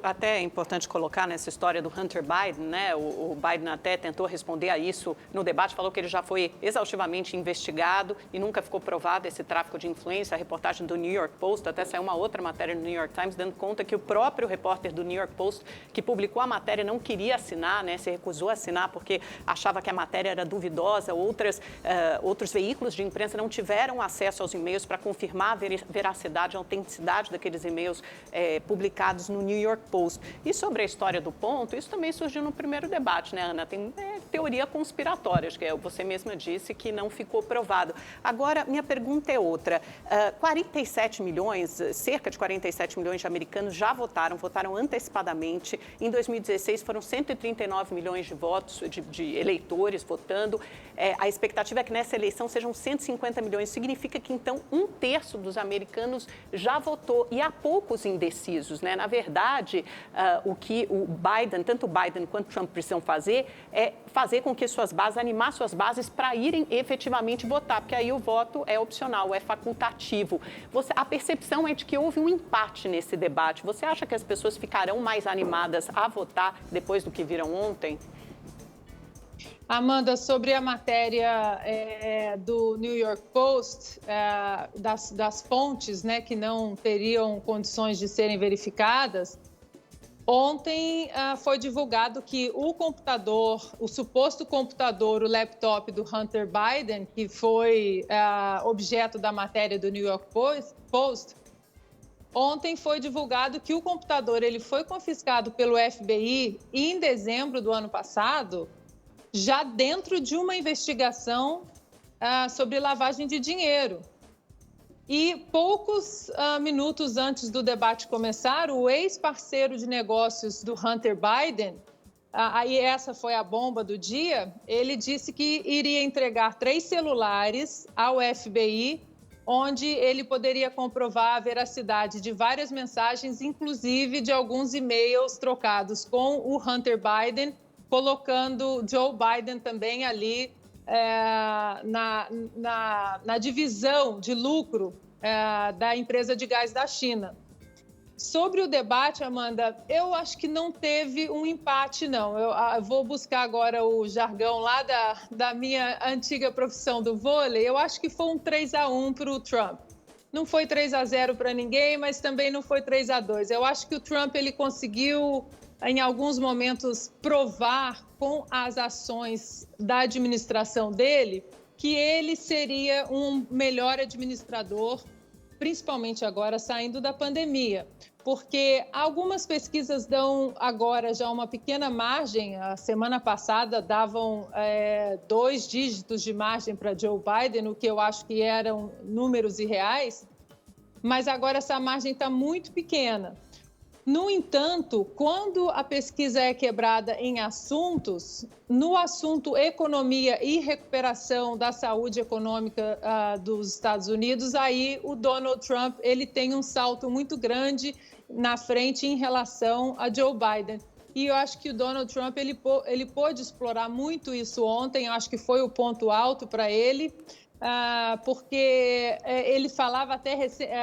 Até é importante colocar nessa história do Hunter Biden, né? O Biden até tentou responder a isso no debate, falou que ele já foi exaustivamente investigado e nunca ficou provado esse tráfico de influência. A reportagem do New York Post, até saiu uma outra matéria no New York Times, dando conta que o próprio repórter do New York Post, que publicou a matéria, não queria assinar, né? Se recusou a assinar porque achava que a matéria era duvidosa. Outros veículos de imprensa não tiveram acesso aos e-mails para confirmar a veracidade, a autenticidade daqueles e-mails publicados no New York Post. E sobre a história do ponto, isso também surgiu no primeiro debate, né, Ana? Tem teoria conspiratória, que você mesma disse que não ficou provado. Agora, minha pergunta é outra. 47 milhões, cerca de 47 milhões de americanos já votaram antecipadamente. Em 2016 foram 139 milhões de votos, de eleitores votando. A expectativa é que nessa eleição sejam 150 milhões. Significa que, então, 1/3 dos americanos já votou. E há poucos indecisos, né? Na verdade, o que tanto o Biden quanto o Trump precisam fazer é fazer com que animar suas bases para irem efetivamente votar, porque aí o voto é opcional, é facultativo. A percepção é de que houve um empate nesse debate. Você acha que as pessoas ficarão mais animadas a votar depois do que viram ontem? Amanda, sobre a matéria do New York Post, das fontes, né, que não teriam condições de serem verificadas, ontem foi divulgado que o suposto computador, o laptop do Hunter Biden, que foi objeto da matéria do New York Post, ontem foi divulgado que o computador ele foi confiscado pelo FBI em dezembro do ano passado, já dentro de uma investigação sobre lavagem de dinheiro. E poucos minutos antes do debate começar, o ex-parceiro de negócios do Hunter Biden, aí essa foi a bomba do dia, ele disse que iria entregar 3 celulares ao FBI, onde ele poderia comprovar a veracidade de várias mensagens, inclusive de alguns e-mails trocados com o Hunter Biden, colocando Joe Biden também ali na divisão de lucro da empresa de gás da China. Sobre o debate, Amanda, eu acho que não teve um empate, não. Eu vou buscar agora o jargão lá da minha antiga profissão do vôlei. Eu acho que foi um 3-1 para o Trump. Não foi 3-0 para ninguém, mas também não foi 3-2. Eu acho que o Trump ele conseguiu, em alguns momentos, provar com as ações da administração dele que ele seria um melhor administrador, principalmente agora saindo da pandemia. Porque algumas pesquisas dão agora já uma pequena margem. A semana passada davam 2 dígitos de margem para Joe Biden, o que eu acho que eram números irreais, mas agora essa margem está muito pequena. No entanto, quando a pesquisa é quebrada em assuntos, no assunto economia e recuperação da saúde econômica dos Estados Unidos, aí o Donald Trump ele tem um salto muito grande na frente em relação a Joe Biden. E eu acho que o Donald Trump ele pôde explorar muito isso ontem, eu acho que foi o ponto alto para ele. Porque ele falava até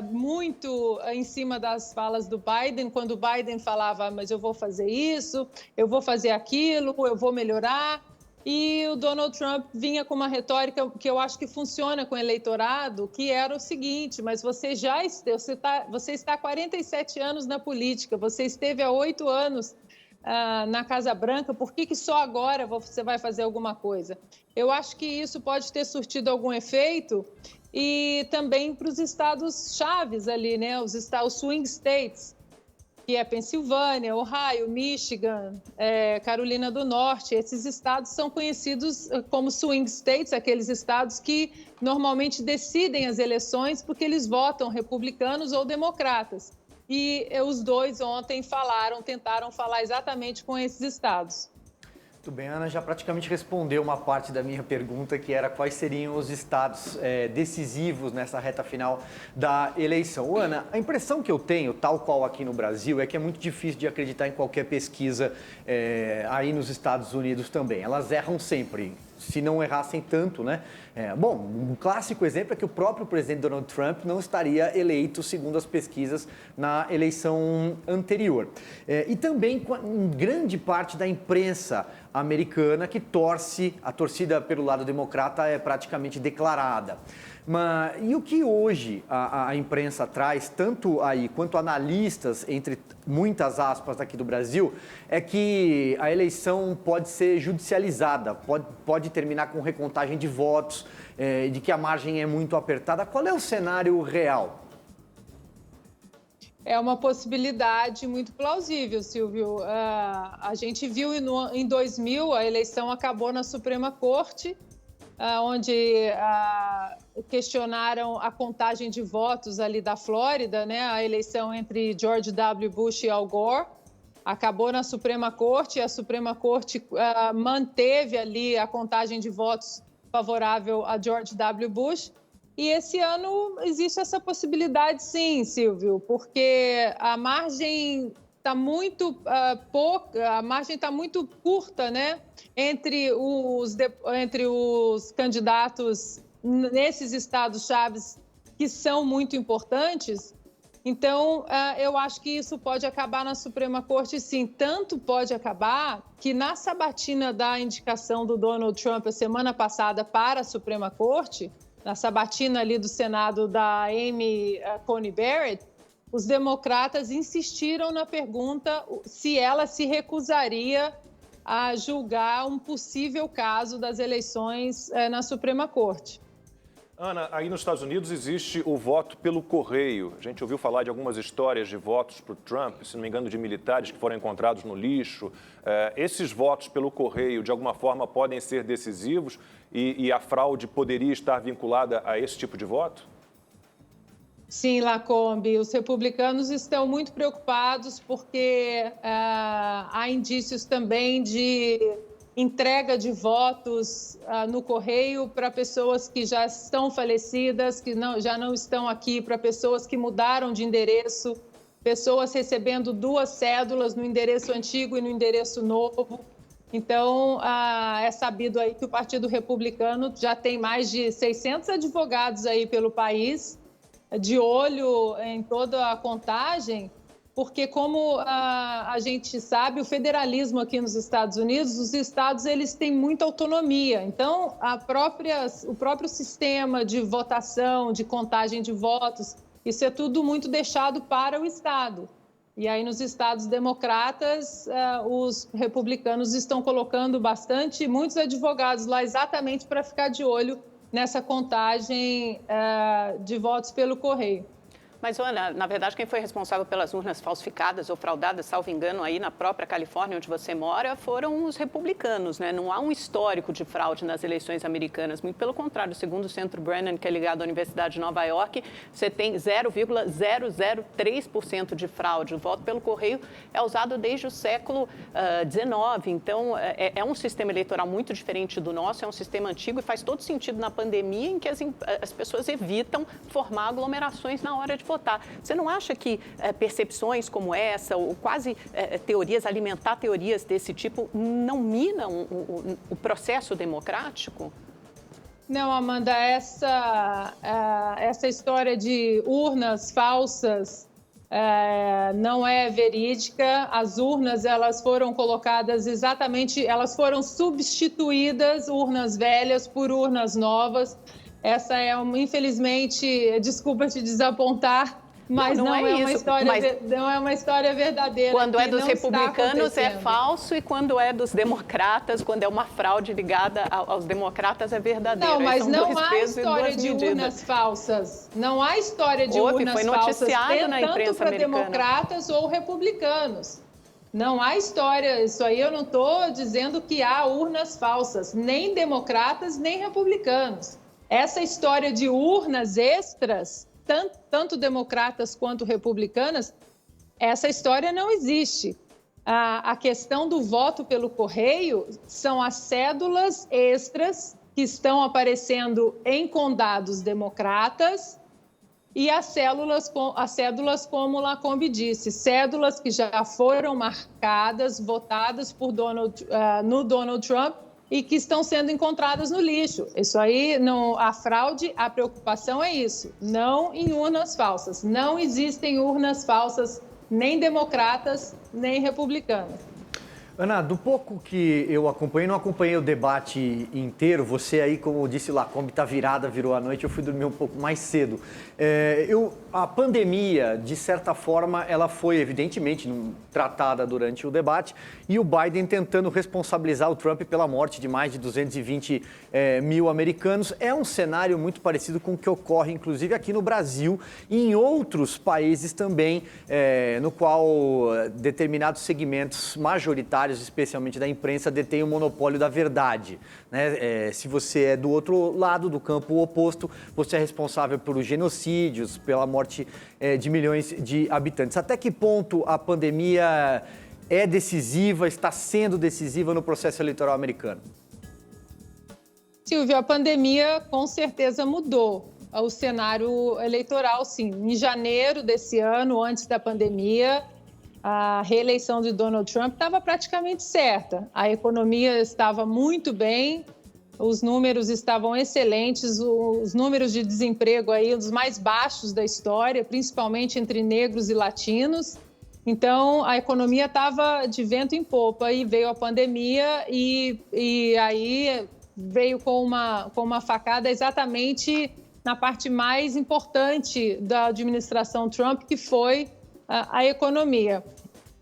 muito em cima das falas do Biden, quando o Biden falava, mas eu vou fazer isso, eu vou fazer aquilo, eu vou melhorar. E o Donald Trump vinha com uma retórica que eu acho que funciona com o eleitorado, que era o seguinte, mas você está há 47 anos na política, você esteve há 8 anos na Casa Branca, por que só agora você vai fazer alguma coisa? Eu acho que isso pode ter surtido algum efeito e também para os estados chaves ali, né? Os swing states, que é Pensilvânia, Ohio, Michigan, Carolina do Norte. Esses estados são conhecidos como swing states, aqueles estados que normalmente decidem as eleições porque eles votam republicanos ou democratas. E os dois ontem tentaram falar exatamente com esses estados. Muito bem, a Ana já praticamente respondeu uma parte da minha pergunta, que era quais seriam os estados decisivos nessa reta final da eleição. Ana, a impressão que eu tenho, tal qual aqui no Brasil, é que é muito difícil de acreditar em qualquer pesquisa aí nos Estados Unidos também. Elas erram sempre. se não errassem tanto, né? Bom, um clássico exemplo é que o próprio presidente Donald Trump não estaria eleito, segundo as pesquisas, na eleição anterior. E também em grande parte da imprensa americana que torce, a torcida pelo lado democrata é praticamente declarada. E o que hoje a imprensa traz, tanto aí quanto analistas, entre muitas aspas aqui do Brasil, é que a eleição pode ser judicializada, pode terminar com recontagem de votos, de que a margem é muito apertada. Qual é o cenário real? É uma possibilidade muito plausível, Silvio. A gente viu em 2000, a eleição acabou na Suprema Corte, onde questionaram a contagem de votos ali da Flórida, né? A eleição entre George W. Bush e Al Gore acabou na Suprema Corte, e a Suprema Corte manteve ali a contagem de votos favorável a George W. Bush. E esse ano existe essa possibilidade, sim, Silvio, porque a margem está muito a margem está muito curta, né, entre os candidatos nesses estados-chave que são muito importantes. Então, eu acho que isso pode acabar na Suprema Corte, sim. Tanto pode acabar que na sabatina da indicação do Donald Trump a semana passada para a Suprema Corte, na sabatina ali do Senado da Amy Coney Barrett, os democratas insistiram na pergunta se ela se recusaria a julgar um possível caso das eleições na Suprema Corte. Ana, aí nos Estados Unidos existe o voto pelo correio. A gente ouviu falar de algumas histórias de votos para o Trump, se não me engano, de militares que foram encontrados no lixo. Esses votos pelo correio, de alguma forma, podem ser decisivos e a fraude poderia estar vinculada a esse tipo de voto? Sim, Lacombe, os republicanos estão muito preocupados porque há indícios também de entrega de votos no correio para pessoas que já estão falecidas, que já não estão aqui, para pessoas que mudaram de endereço, pessoas recebendo 2 cédulas no endereço antigo e no endereço novo. Então, é sabido aí que o Partido Republicano já tem mais de 600 advogados aí pelo país, de olho em toda a contagem, porque como a gente sabe, o federalismo aqui nos Estados Unidos, os estados eles têm muita autonomia. Então, o próprio sistema de votação, de contagem de votos, isso é tudo muito deixado para o estado. E aí, nos estados democratas, os republicanos estão colocando muitos advogados lá exatamente para ficar de olho nessa contagem de votos pelo correio. Mas, Ana, na verdade, quem foi responsável pelas urnas falsificadas ou fraudadas, salvo engano, aí na própria Califórnia, onde você mora, foram os republicanos, né? Não há um histórico de fraude nas eleições americanas. Muito pelo contrário, segundo o Centro Brennan, que é ligado à Universidade de Nova York, você tem 0,003% de fraude. O voto pelo correio é usado desde o século XIX. Então, é um sistema eleitoral muito diferente do nosso, é um sistema antigo e faz todo sentido na pandemia em que as pessoas evitam formar aglomerações na hora de votar. Você não acha que percepções como essa, ou quase alimentar teorias desse tipo, não minam o processo democrático? Não, Amanda, essa história de urnas falsas não é verídica. As urnas, elas foram colocadas elas foram substituídas, urnas velhas, por urnas novas. Essa infelizmente, desculpa te desapontar, mas não é uma história verdadeira. Quando é dos republicanos é falso e quando é dos democratas, quando é uma fraude ligada aos democratas é verdadeiro. Não, mas não há história de urnas falsas. Não há história de urnas falsas, tanto para democratas ou republicanos. Não há história, isso aí eu não estou dizendo que há urnas falsas, nem democratas, nem republicanos. Essa história de urnas extras, tanto democratas quanto republicanas, essa história não existe. A questão do voto pelo correio são as cédulas extras que estão aparecendo em condados democratas e as cédulas, como o Lacombe disse, cédulas que já foram marcadas, votadas no Donald Trump e que estão sendo encontradas no lixo. Isso aí, não, a fraude, a preocupação é isso, não em urnas falsas. Não existem urnas falsas, nem democratas, nem republicanas. Ana, do pouco que eu acompanhei, não acompanhei o debate inteiro. Você aí, como eu disse lá, a Kombi tá virada, virou a noite, eu fui dormir um pouco mais cedo. A pandemia, de certa forma, ela foi evidentemente tratada durante o debate e o Biden tentando responsabilizar o Trump pela morte de mais de 220 mil americanos. É um cenário muito parecido com o que ocorre, inclusive, aqui no Brasil e em outros países também, no qual determinados segmentos majoritários, especialmente da imprensa, detêm o monopólio da verdade, né? Se você é do outro lado, do campo oposto, você é responsável pelos genocídios, pela morte de milhões de habitantes. Até que ponto a pandemia é decisiva, está sendo decisiva no processo eleitoral americano? Silvio, a pandemia com certeza mudou o cenário eleitoral, sim. Em janeiro desse ano, antes da pandemia, a reeleição de Donald Trump estava praticamente certa. A economia estava muito bem, os números estavam excelentes, os números de desemprego aí, os mais baixos da história, principalmente entre negros e latinos. Então, a economia estava de vento em popa e veio a pandemia e aí veio com uma facada exatamente na parte mais importante da administração Trump, que foi a economia.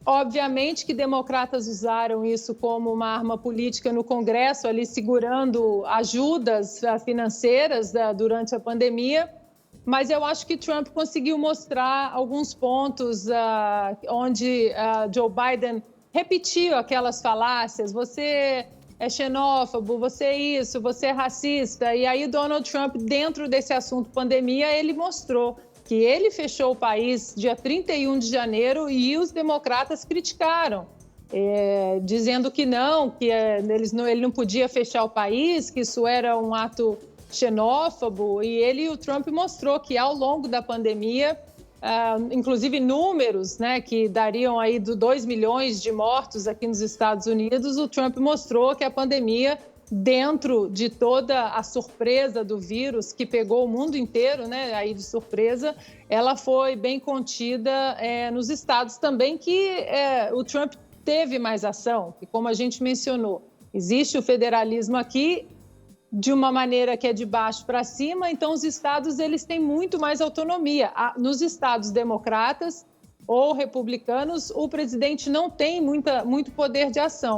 Obviamente que democratas usaram isso como uma arma política no Congresso, ali segurando ajudas financeiras durante a pandemia, mas eu acho que Trump conseguiu mostrar alguns pontos onde Joe Biden repetiu aquelas falácias: você é xenófobo, você é isso, você é racista. E aí Donald Trump, dentro desse assunto pandemia, ele mostrou que ele fechou o país dia 31 de janeiro e os democratas criticaram, dizendo que não, que ele não podia fechar o país, que isso era um ato xenófobo. E o Trump mostrou que ao longo da pandemia, inclusive números, né, que dariam aí 2 milhões de mortos aqui nos Estados Unidos, o Trump mostrou que a pandemia, dentro de toda a surpresa do vírus que pegou o mundo inteiro, né, aí de surpresa, ela foi bem contida nos estados também, que o Trump teve mais ação. E como a gente mencionou, existe o federalismo aqui de uma maneira que é de baixo para cima, então os estados eles têm muito mais autonomia. Nos estados democratas ou republicanos, o presidente não tem muito poder de ação.